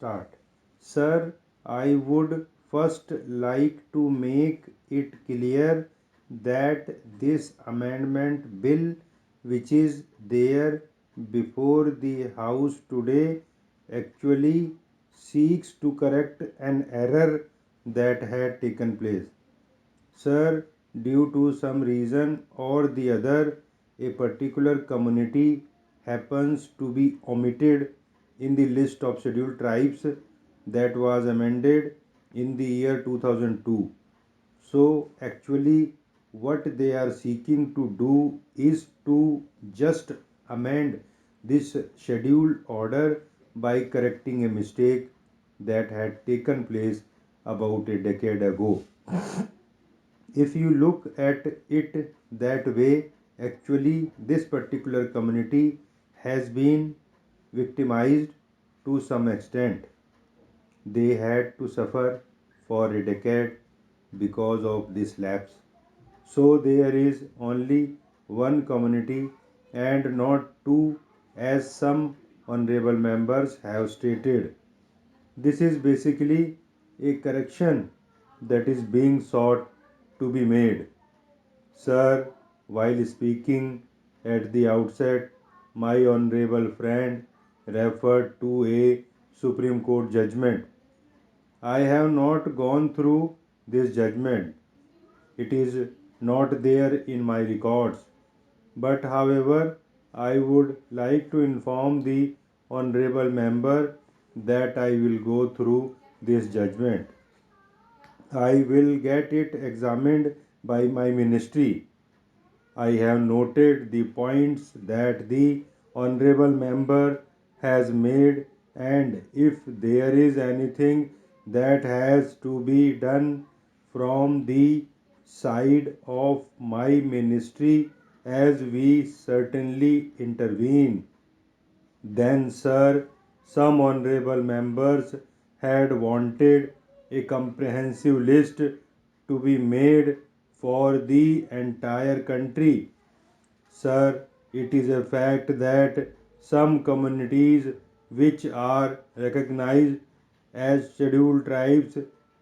start. Sir, I would first like to make it clear that this amendment bill, which is there before the House today, actually seeks to correct an error that had taken place. Sir, due to some reason or the other, a particular community happens to be omitted in the list of scheduled tribes that was amended in the year 2002. So, actually, what they are seeking to do is to just amend this schedule order by correcting a mistake that had taken place about a decade ago. If you look at it that way, actually, this particular community has been victimized to some extent. They had to suffer for a decade because of this lapse. So there is only one community and not two, as some honorable members have stated. This is basically a correction that is being sought to be made. Sir, while speaking at the outset, my honorable friend referred to a Supreme Court judgment. I have not gone through this judgment. It is not there in my records. But however, I would like to inform the honorable member that I will go through this judgment. I will get it examined by my ministry. I have noted the points that the honorable member has made, and if there is anything that has to be done from the side of my ministry, as we certainly intervene. Then, sir, some honorable members had wanted a comprehensive list to be made for the entire country. Sir, it is a fact that some communities which are recognized as scheduled tribes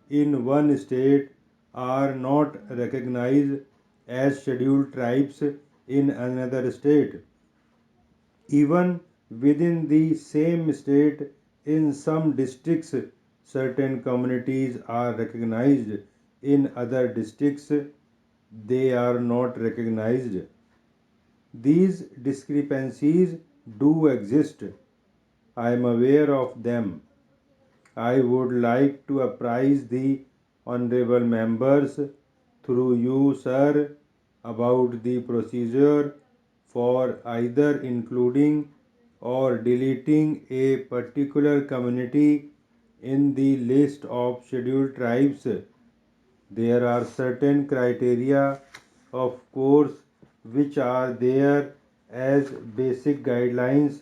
in one state are not recognized as scheduled tribes in another state. Even within the same state, in some districts, certain communities are recognized, in other districts, they are not recognized. These discrepancies do exist. I am aware of them. I would like to apprise the honorable members through you, sir, about the procedure for either including or deleting a particular community in the list of scheduled tribes. There are certain criteria, of course, which are there as basic guidelines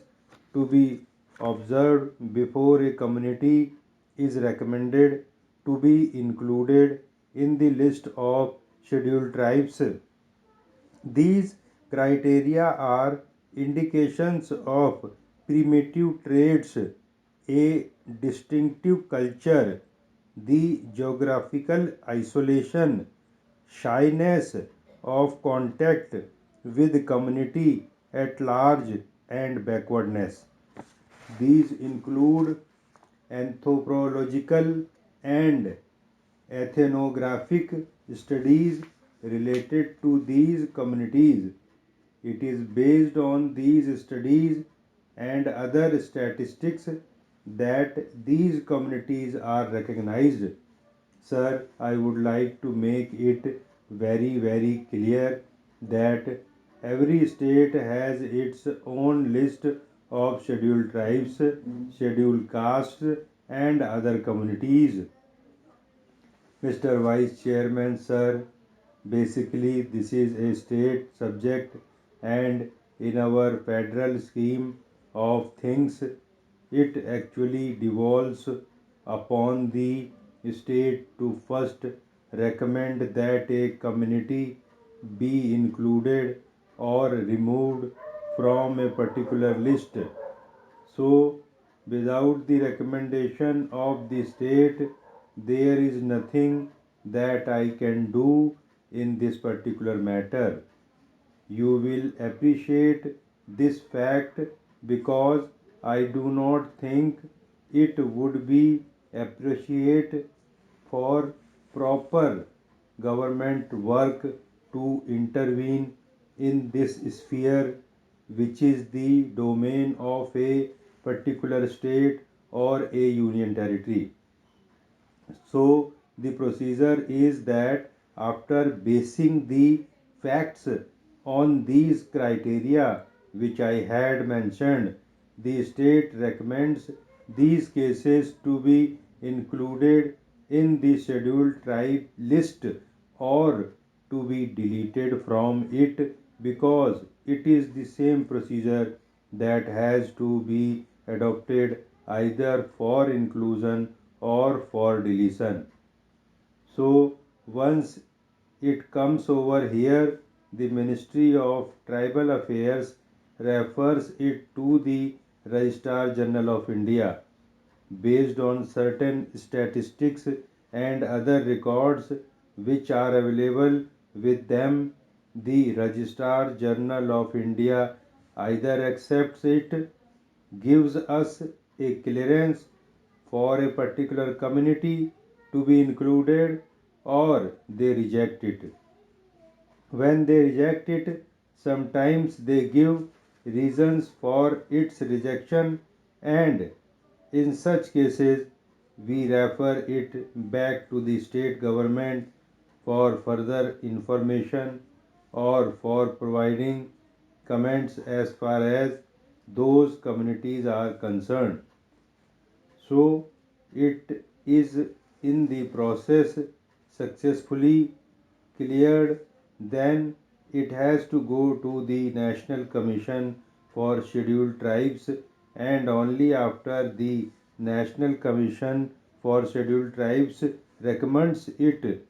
to be observed before a community is recommended to be included in the list of scheduled tribes. These criteria are indications of primitive traits, a distinctive culture, the geographical isolation, shyness of contact with community at large, and backwardness. These include anthropological and ethnographic studies related to these communities. It is based on these studies and other statistics that these communities are recognized. Sir, I would like to make it very clear that every state has its own list of scheduled tribes, scheduled castes, and other communities. Mr. Vice Chairman, sir, basically this is a state subject, and in our federal scheme of things, it actually devolves upon the state to first recommend that a community be included or removed from a particular list. So, Without the recommendation of the state, there is nothing that I can do in this particular matter. You will appreciate this fact because I do not think it would be appreciate for proper government work to intervene in this sphere, which is the domain of a particular state or a union territory. So the procedure is that after basing the facts on these criteria which I had mentioned, the state recommends these cases to be included in the scheduled tribe list or to be deleted from it because it is the same procedure that has to be adopted either for inclusion or for deletion. So once it comes over here, the Ministry of Tribal Affairs refers it to the Registrar General of India based on certain statistics and other records which are available with them. The Registrar General of India either accepts it, gives us a clearance for a particular community to be included, or they reject it. When they reject it, sometimes they give reasons for its rejection, and in such cases, we refer it back to the state government for further information or for providing comments as far as those communities are concerned. So it is in the process successfully cleared, then it has to go to the National Commission for Scheduled Tribes, and only after the National Commission for Scheduled Tribes recommends it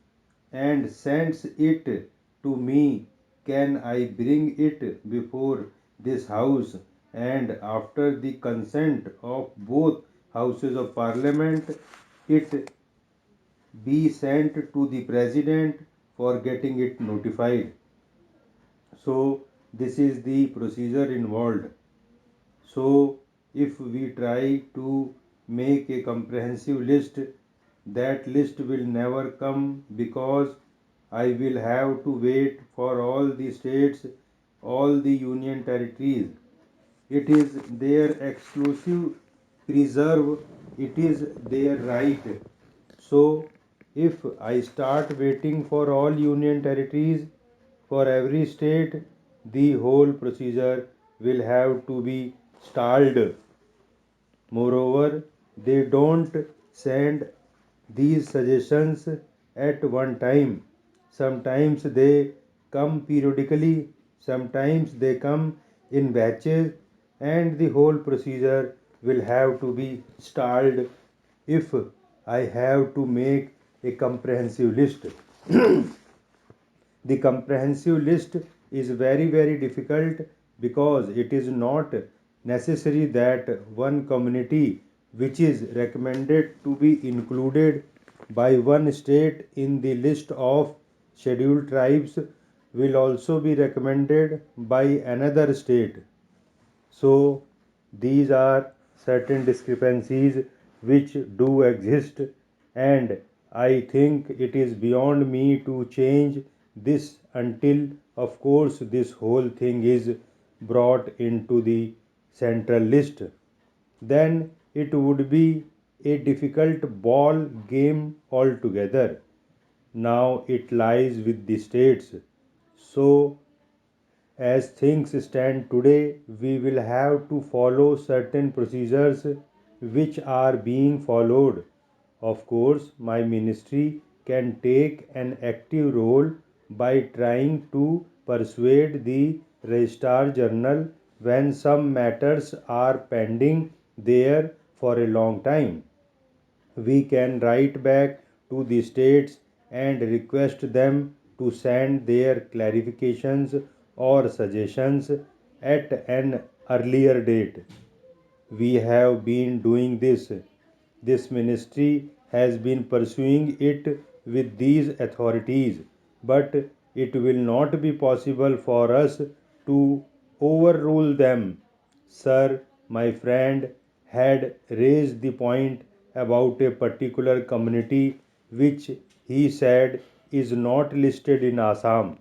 and sends it to me can I bring it before this house, and after the consent of both houses of parliament it be sent to the president for getting it notified. So this is the procedure involved. So if we try to make a comprehensive list, that list will never come because I will have to wait for all the states, all the union territories. It is their exclusive preserve, it is their right. So, if I start waiting for all union territories, for every state, the whole procedure will have to be stalled. Moreover, they don't send these suggestions at one time. Sometimes they come periodically, sometimes they come in batches, and the whole procedure will have to be stalled if I have to make a comprehensive list. The comprehensive list is very difficult because it is not necessary that one community which is recommended to be included by one state in the list of scheduled tribes will also be recommended by another state. So these are certain discrepancies which do exist, and I think it is beyond me to change this until, of course, this whole thing is brought into the central list. Then it would be a difficult ball game altogether. Now it lies with the states. So as things stand today, we will have to follow certain procedures which are being followed. Of course, my ministry can take an active role by trying to persuade the Registrar General when some matters are pending there for a long time. We can write back to the states and request them to send their clarifications or suggestions at an earlier date. we have been doing this. This ministry has been pursuing it with these authorities, but it will not be possible for us to overrule them. Sir, my friend had raised the point about a particular community which he said is not listed in Assam.